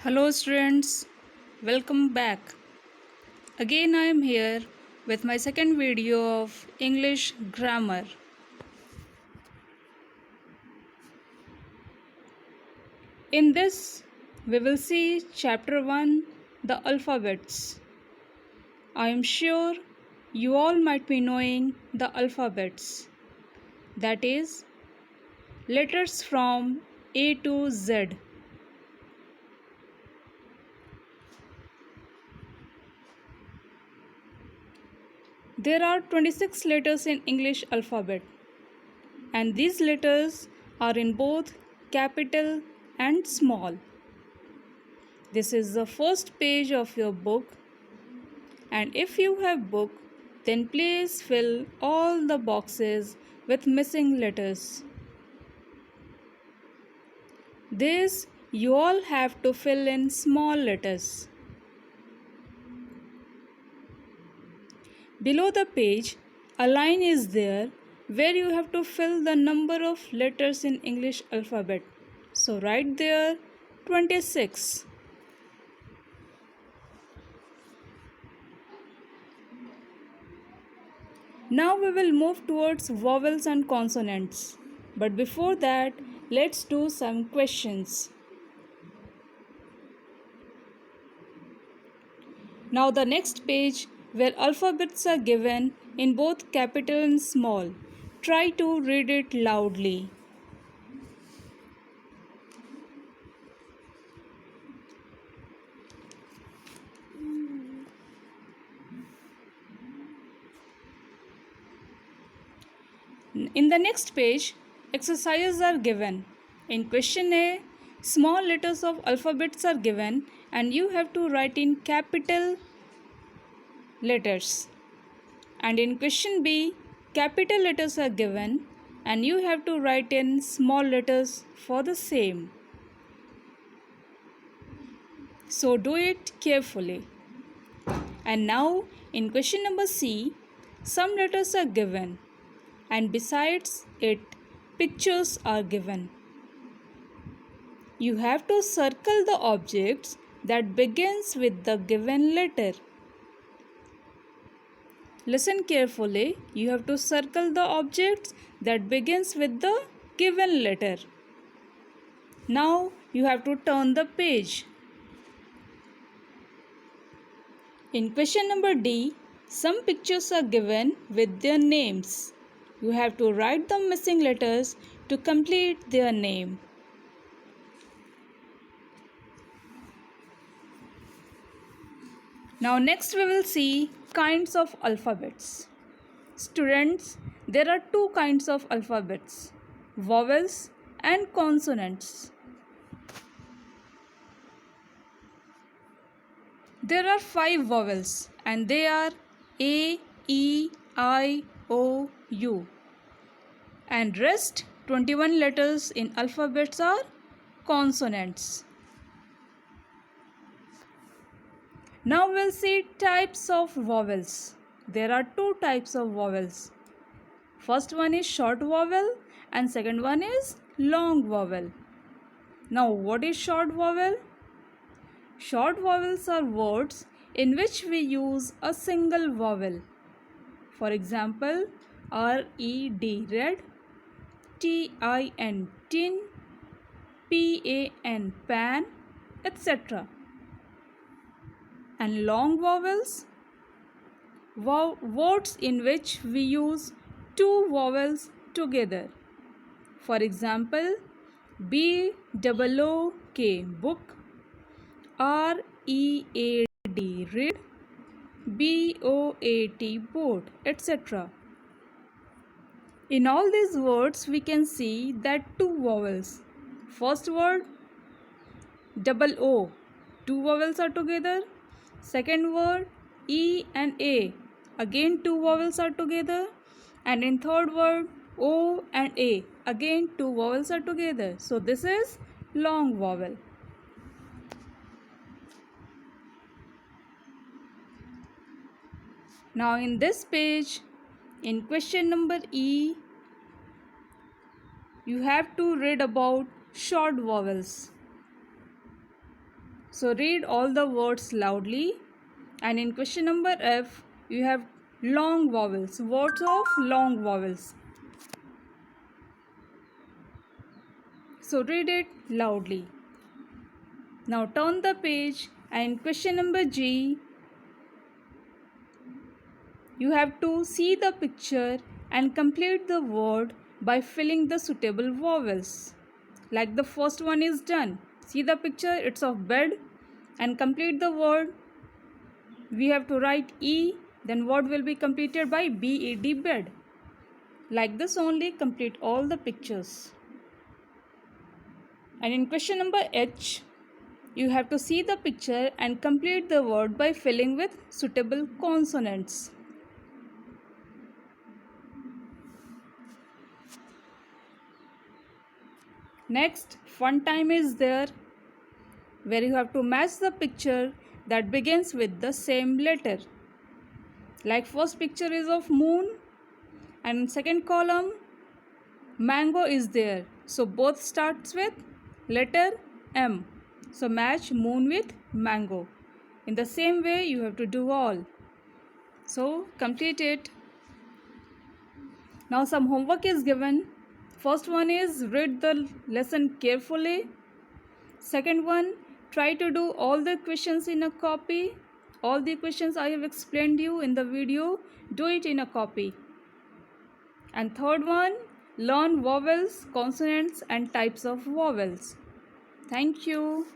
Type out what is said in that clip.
Hello students, welcome back. Again I am here with my second video of English grammar. In this we will see chapter 1, the alphabets. I am sure you all might be knowing the alphabets. That is letters from A to Z. There are 26 letters in English alphabet, and these letters are in both capital and small. This is the first page of your book, and if you have book, then please fill all the boxes with missing letters. This you all have to fill in small letters. Below the page, a line is there where you have to fill the number of letters in English alphabet. So write there 26. Now we will move towards vowels and consonants. But before that, let's do some questions. Now the next page where alphabets are given in both capital and small. Try to read it loudly. In the next page, exercises are given. In question A, small letters of alphabets are given and you have to write in capital letters. And in question B, capital letters are given and you have to write in small letters for the same. So do it carefully. And now in question number C, some letters are given and besides it, pictures are given. You have to circle the objects that begins with the given letter. Listen carefully. You have to circle the objects that begins with the given letter. Now you have to turn the page. In question number D, some pictures are given with their names. You have to write the missing letters to complete their name. Now next we will see kinds of alphabets. Students, there are two kinds of alphabets, vowels and consonants. There are 5 vowels and they are A, E, I, O, U. And rest 21 letters in alphabets are consonants. Now we'll see types of vowels. There are 2 types of vowels. First one is short vowel and second one is long vowel. Now what is short vowel? Short vowels are words in which we use a single vowel. For example, R-E-D red, T-I-N tin, P-A-N pan, etc. And long vowels, words in which we use 2 vowels together. For example, B-O-O-K book, R-E-A-D read, B-O-A-T boat, etc. In all these words we can see that 2 vowels. First word double O, 2 vowels are together. Second word E and A, again 2 vowels are together. And in third word O and A, again 2 vowels are together. So this is long vowel. Now in this page, in question number E, you have to read about short vowels. So read all the words loudly. And in question number F, you have long vowels, words of long vowels. So read it loudly. Now turn the page, and in question number G, you have to see the picture and complete the word by filling the suitable vowels. Like the first one is done. See the picture, it's of bed, and complete the word. We have to write E, then word will be completed by BED, bed. Like this only, complete all the pictures. And in question number H, you have to see the picture and complete the word by filling with suitable consonants. Next, fun time is there, where you have to match the picture that begins with the same letter. Like first picture is of moon, and in second column mango is there. So both starts with letter M. So match moon with mango. In the same way you have to do all. So complete it. Now some homework is given. First one is read the lesson carefully. Second one, try to do all the questions in a copy. All the questions I have explained you in the video, do it in a copy. And third one, learn vowels, consonants and types of vowels. Thank you.